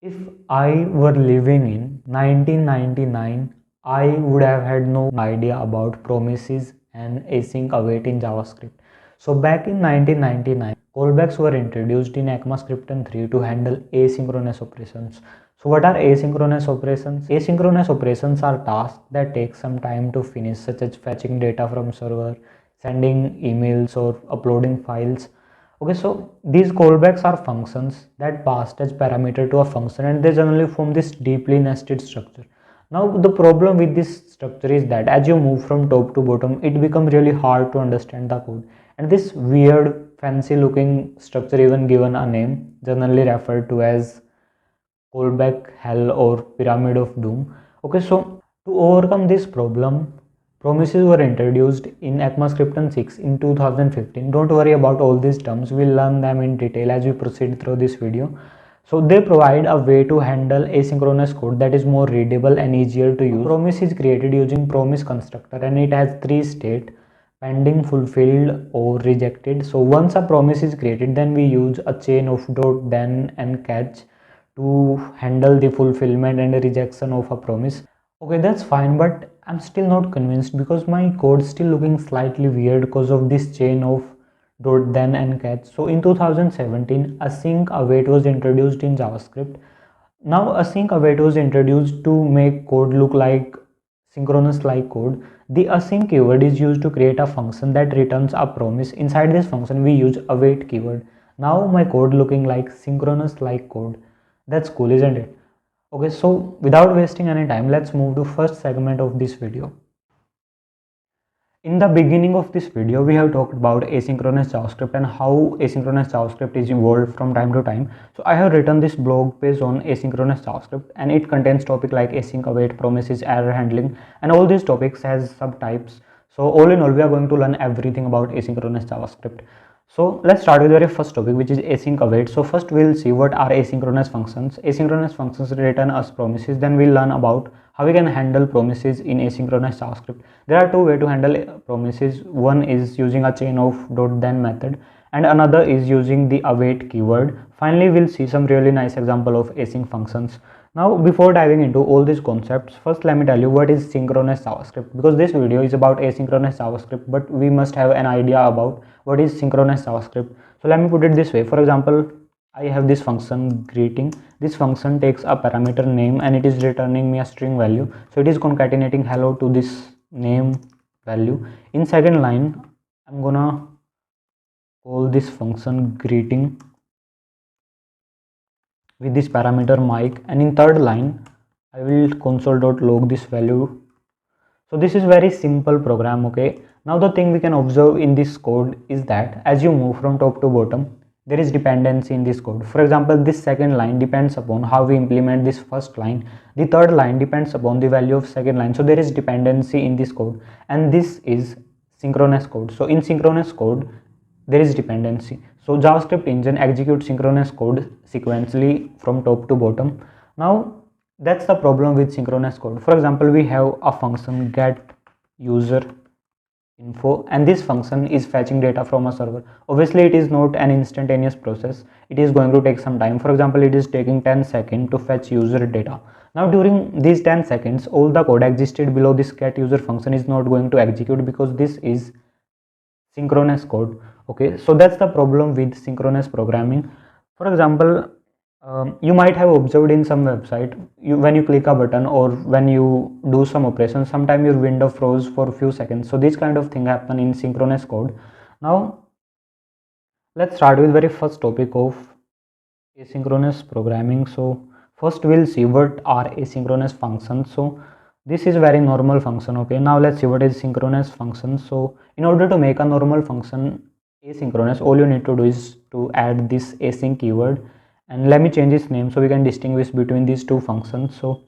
If I were living in 1999, I would have had no idea about promises and async await in JavaScript. So back in 1999, callbacks were introduced in ECMAScript 3 to handle asynchronous operations. So what are asynchronous operations? Asynchronous operations are tasks that take some time to finish, such as fetching data from server, sending emails, or uploading files. Okay, so these callbacks are functions that passed as parameter to a function, and they generally form this deeply nested structure. Now the problem with this structure is that as you move from top to bottom, it becomes really hard to understand the code, and this weird fancy looking structure, even given a name, generally referred to as callback hell or pyramid of doom. Okay, so to overcome this problem, promises were introduced in ECMAScript 6 in 2015. Don't worry about all these terms, we'll learn them in detail as we proceed through this video. So they provide a way to handle asynchronous code that is more readable and easier to use. Promise is created using promise constructor, and it has three states: pending, fulfilled, or rejected. So once a promise is created, then we use a chain of dot, then, and catch to handle the fulfillment and the rejection of a promise. Okay, that's fine, but I'm still not convinced because my code is still looking slightly weird because of this chain of dot, then, and catch. So in 2017, async await was introduced in JavaScript. Now async await was introduced to make code look like synchronous like code. The async keyword is used to create a function that returns a promise. Inside this function we use await keyword. Now my code looking like synchronous like code. That's cool, isn't it? Okay, so without wasting any time, let's move to first segment of this video. In the beginning of this video, we have talked about asynchronous JavaScript and how asynchronous JavaScript is evolved from time to time. So I have written this blog page on asynchronous JavaScript, and it contains topics like async await, promises, error handling, and all these topics has subtypes. So all in all, we are going to learn everything about asynchronous JavaScript. So let's start with the very first topic, which is async await. So first we'll see what are asynchronous functions. Asynchronous functions return us promises. Then we'll learn about how we can handle promises in asynchronous JavaScript. There are two ways to handle promises. One is using a chain of dot then method, and another is using the await keyword. Finally, we'll see some really nice example of async functions. Now, before diving into all these concepts, first let me tell you what is synchronous JavaScript, because this video is about asynchronous JavaScript, but we must have an idea about what is synchronous JavaScript. So let me put it this way. For example, I have this function greeting. This function takes a parameter name and it is returning me a string value. So it is concatenating hello to this name value. In second line, I'm gonna call this function greeting with this parameter mic, and in third line I will console.log this value. So this is very simple program. Okay, now the thing we can observe in this code is that as you move from top to bottom, there is dependency in this code. For example, this second line depends upon how we implement this first line. The third line depends upon the value of second line. So there is dependency in this code, and this is synchronous code. So in synchronous code there is dependency. So JavaScript engine executes synchronous code sequentially from top to bottom. Now that's the problem with synchronous code. For example, we have a function get user info, and this function is fetching data from a server. Obviously it is not an instantaneous process, it is going to take some time. For example, it is taking 10 seconds to fetch user data. Now during these 10 seconds, all the code existed below this get user function is not going to execute because this is synchronous code. Okay, so that's the problem with synchronous programming. For example, you might have observed in some website, when you click a button or when you do some operation, sometimes your window froze for a few seconds. So this kind of thing happen in synchronous code. Now let's start with very first topic of asynchronous programming. So first we'll see what are asynchronous functions. So this is very normal function. Okay, now let's see what is synchronous function. So in order to make a normal function asynchronous, all you need to do is to add this async keyword, and let me change its name so we can distinguish between these two functions. So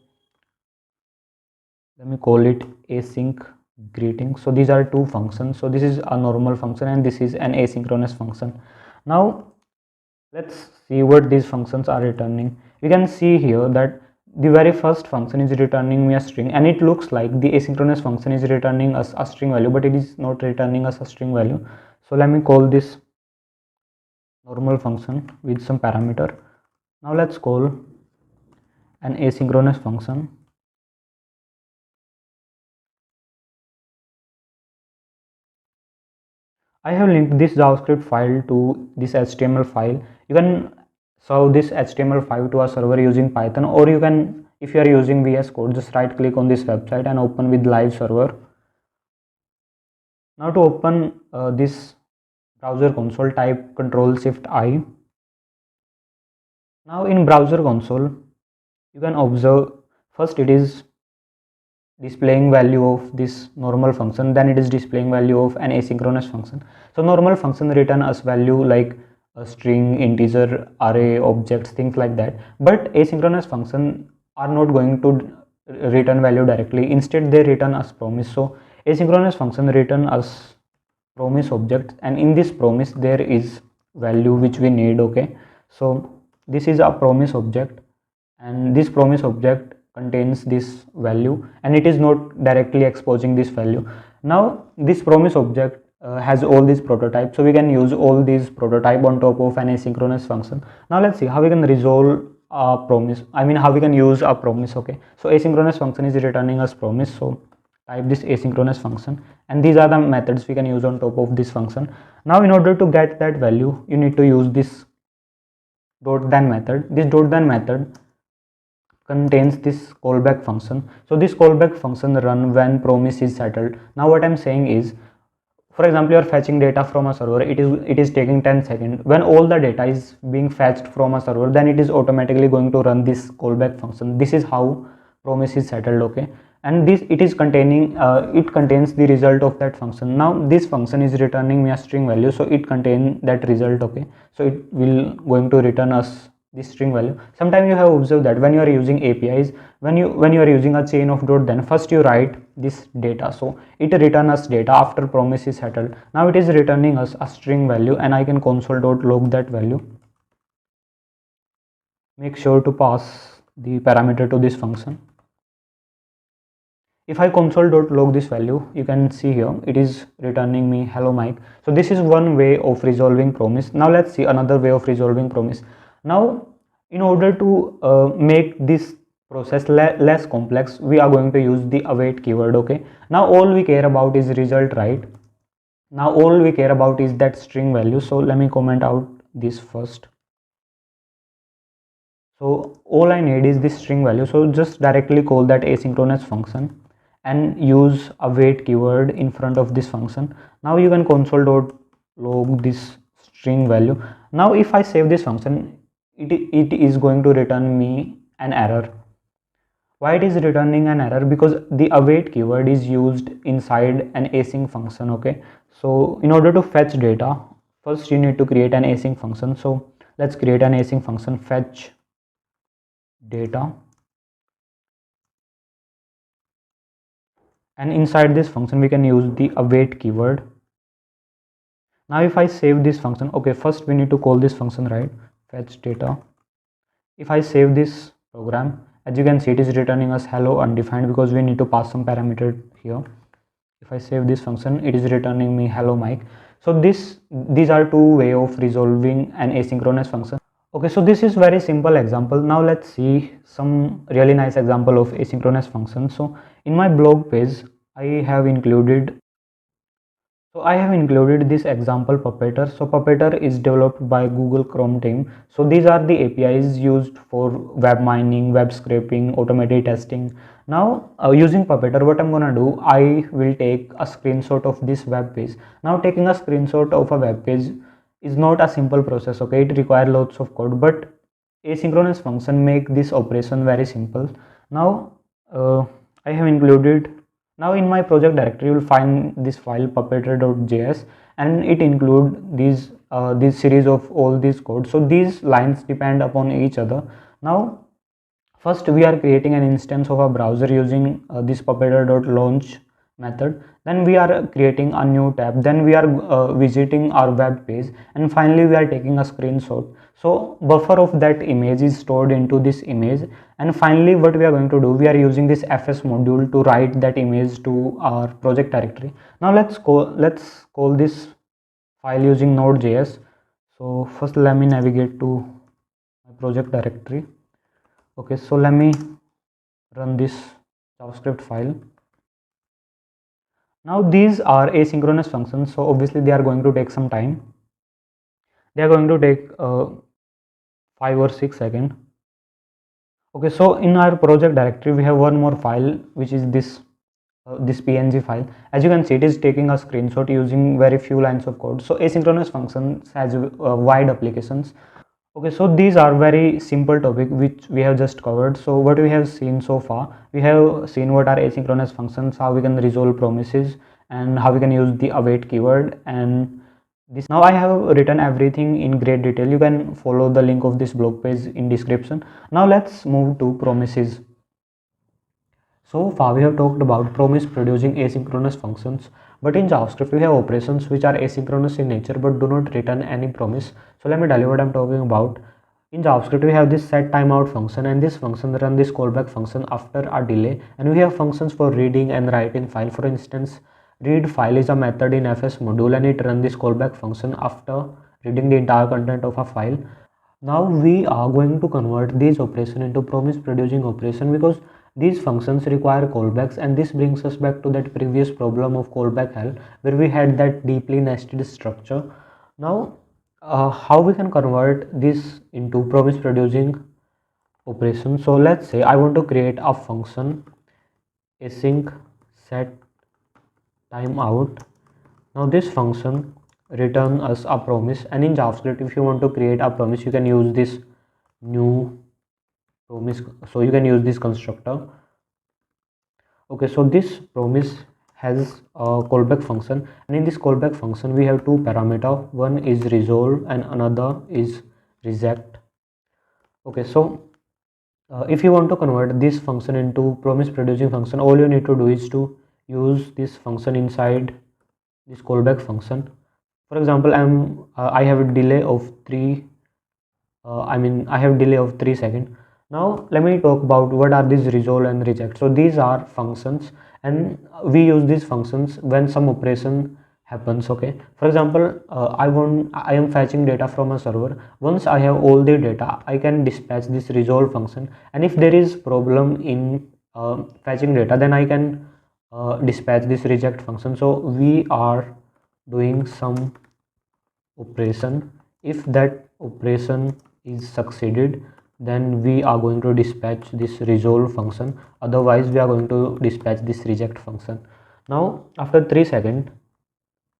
let me call it async greeting. So these are two functions. So this is a normal function and this is an asynchronous function. Now let's see what these functions are returning. We can see here that the very first function is returning me a string, and it looks like the asynchronous function is returning us a string value, but it is not returning us a string value. So let me call this normal function with some parameter. Now let's call an asynchronous function. I have linked this JavaScript file to this HTML file. You can serve this HTML file to a server using Python, or you can, if you are using VS Code, just right click on this website and open with live server. Now to open this browser console, type Ctrl+Shift+I. Now in browser console, you can observe first it is displaying value of this normal function, then it is displaying value of an asynchronous function. So normal function return us value like a string, integer, array, objects, things like that, but asynchronous function are not going to return value directly. Instead they return us promise. So asynchronous function return us promise object, and in this promise there is value which we need. Okay, so this is a promise object, and this promise object contains this value, and it is not directly exposing this value. Now this promise object has all these prototypes, so we can use all these prototype on top of an asynchronous function. Now let's see how we can resolve a promise, I mean how we can use a promise. Okay, so asynchronous function is returning us promise, so type this asynchronous function, and these are the methods we can use on top of this function. Now in order to get that value, you need to use this dot then method. This dot then method contains this callback function. So this callback function run when promise is settled. Now what I'm saying is, for example, you are fetching data from a server, it is taking 10 seconds. When all the data is being fetched from a server, then it is automatically going to run this callback function. This is how promise is settled. Okay, and this it is containing it contains the result of that function. Now this function is returning me a string value, so it contains that result. Okay, so it will going to return us this string value. Sometimes you have observed that when you are using APIs, when you are using a chain of dot, then first you write this data, so it returns us data after promise is settled. Now it is returning us a string value, and I can console.log that value. Make sure to pass the parameter to this function. If I console.log this value, you can see here it is returning me hello Mike. So this is one way of resolving promise. Now let's see another way of resolving promise. Now in order to make this process less complex, we are going to use the await keyword. Okay, now all we care about is result, right? Now all we care about is that string value. So let me comment out this first. So all I need is this string value, so just directly call that asynchronous function and use await keyword in front of this function. Now you can console.log this string value. Now if I save this function, it is going to return me an error. Why it is returning an error? Because the await keyword is used inside an async function. Okay, so in order to fetch data, first you need to create an async function. So let's create an async function, fetch data, and inside this function we can use the await keyword. Now if I save this function, okay, first we need to call this function, right? Fetch data. If I save this program, as you can see, it is returning us hello undefined because we need to pass some parameter here. If I save this function, it is returning me hello Mike. So these are two way of resolving an asynchronous function. Okay, so this is very simple example. Now let's see some really nice example of asynchronous function. So in my blog page, I have included this example Puppeeteer. So Puppeeteer is developed by Google Chrome team. So these are the APIs used for web mining, web scraping, automated testing. Now using Puppeeteer, what I'm gonna do, I will take a screenshot of this web page. Now taking a screenshot of a web page is not a simple process. Okay, it requires lots of code, but asynchronous function make this operation very simple. Now I have included, now in my project directory you will find this file puppeeteer.js, and it include these series of all these codes. So these lines depend upon each other. Now first we are creating an instance of a browser using this puppeeteer.launch method. Then we are creating a new tab, then we are visiting our web page, and finally we are taking a screenshot. So buffer of that image is stored into this image, and finally what we are going to do, we are using this fs module to write that image to our project directory. Now let's call this file using node.js. So first let me navigate to my project directory. Okay, so let me run this JavaScript file. Now these are asynchronous functions, so obviously they are going to take some time. They are going to take 5 or 6 seconds. Okay, so in our project directory we have one more file, which is this png file. As you can see, it is taking a screenshot using very few lines of code. So asynchronous functions has wide applications. Okay, so these are very simple topic which we have just covered. So what we have seen so far, we have seen what are asynchronous functions, how we can resolve promises, and how we can use the await keyword. And this, now I have written everything in great detail. You can follow the link of this blog page in description. Now let's move to promises. So far we have talked about promise producing asynchronous functions, but in JavaScript we have operations which are asynchronous in nature but do not return any promise. So let me tell you what I'm talking about. In JavaScript we have this set timeout function, and this function run this callback function after a delay, and we have functions for reading and writing file. For instance, read file is a method in fs module and it run this callback function after reading the entire content of a file. Now we are going to convert these operation into promise producing operation, because these functions require callbacks, and this brings us back to that previous problem of callback hell where we had that deeply nested structure. Now how we can convert this into promise producing operation? So let's say I want to create a function async set timeout. Now this function return us a promise, and in JavaScript if you want to create a promise you can use this new promise, so you can use this constructor. Okay, so this promise has a callback function, and in this callback function we have two parameters. One is resolve and another is reject. Okay, so if you want to convert this function into promise producing function, all you need to do is to use this function inside this callback function. For example, I have a delay of 3 seconds. Now let me talk about what are these resolve and reject. So these are functions, and we use these functions when some operation happens. Okay, for example, I am fetching data from a server. Once I have all the data, I can dispatch this resolve function, and if there is problem in fetching data, then I can dispatch this reject function. So we are doing some operation. If that operation is succeeded, then we are going to dispatch this resolve function, otherwise we are going to dispatch this reject function. Now after 3 seconds,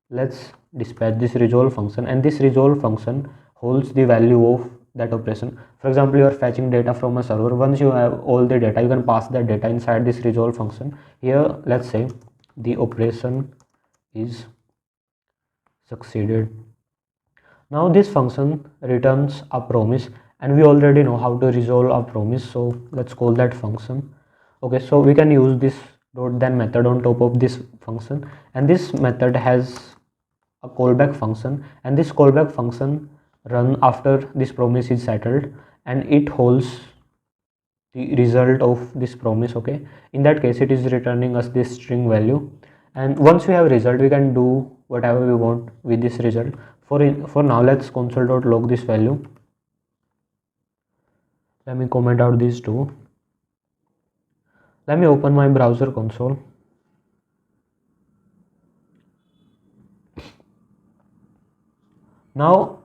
let's dispatch this resolve function, and this resolve function holds the value of that operation. For example, you are fetching data from a server. Once you have all the data, you can pass that data inside this resolve function. Here let's say the operation is succeeded. Now this function returns a promise, and we already know how to resolve a promise, so let's call that function. Okay, so we can use this dot then method on top of this function, and this method has a callback function, and this callback function run after this promise is settled, and it holds the result of this promise. Okay, in that case it is returning us this string value, and once we have result we can do whatever we want with this result. For now, let's console.log this value. Let me comment out these two. Let me open my browser console. Now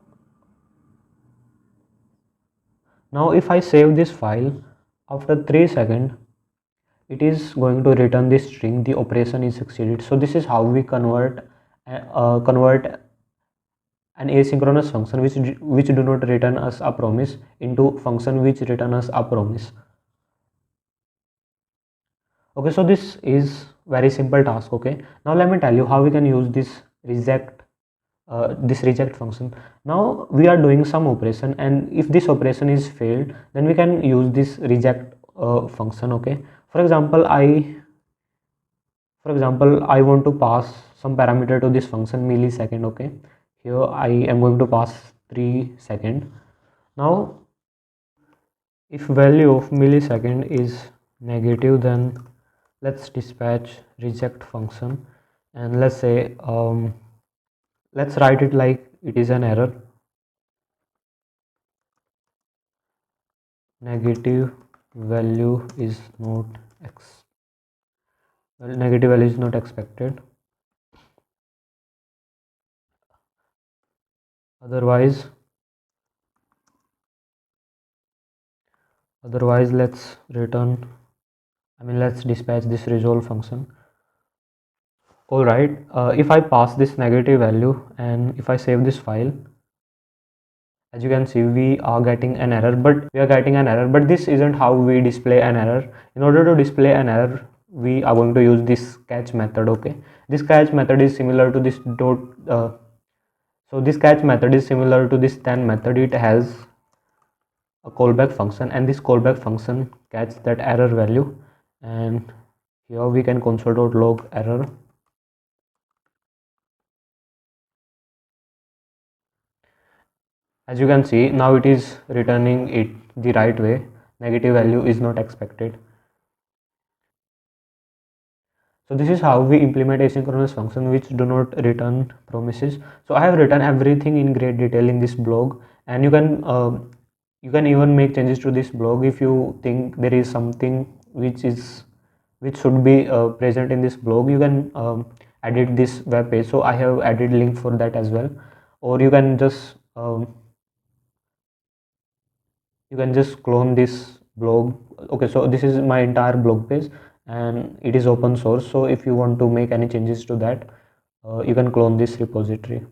if I save this file, after 3 seconds it is going to return this string, the operation is succeeded. So this is how we convert an asynchronous function which do not return us a promise into function which return us a promise. Okay, so this is very simple task. Okay, now let me tell you how we can use this reject function. Now we are doing some operation, and if this operation is failed, then we can use this reject function. Okay, for example, I want to pass some parameter to this function millisecond. Okay, here I am going to pass 3 seconds. Now if value of millisecond is negative, then let's dispatch reject function, and let's say let's write it like it is an error negative value is not negative value is not expected. Otherwise let's return, let's dispatch this resolve function. All right, if I pass this negative value and if I save this file, as you can see we are getting an error, but this isn't how we display an error. In order to display an error, we are going to use this catch method. Okay, this catch method is similar to this dot so this catch method is similar to this then method. It has a callback function, and this callback function catch that error value, and here we can console.log error. As you can see, now it is returning it the right way. Negative value is not expected. So this is how we implement asynchronous function which do not return promises. So I have written everything in great detail in this blog, and you can even make changes to this blog if you think there is something which should be present in this blog. You can edit this web page. So I have added link for that as well, or you can just clone this blog. Okay, so this is my entire blog page and it is open source, so if you want to make any changes to that, you can clone this repository.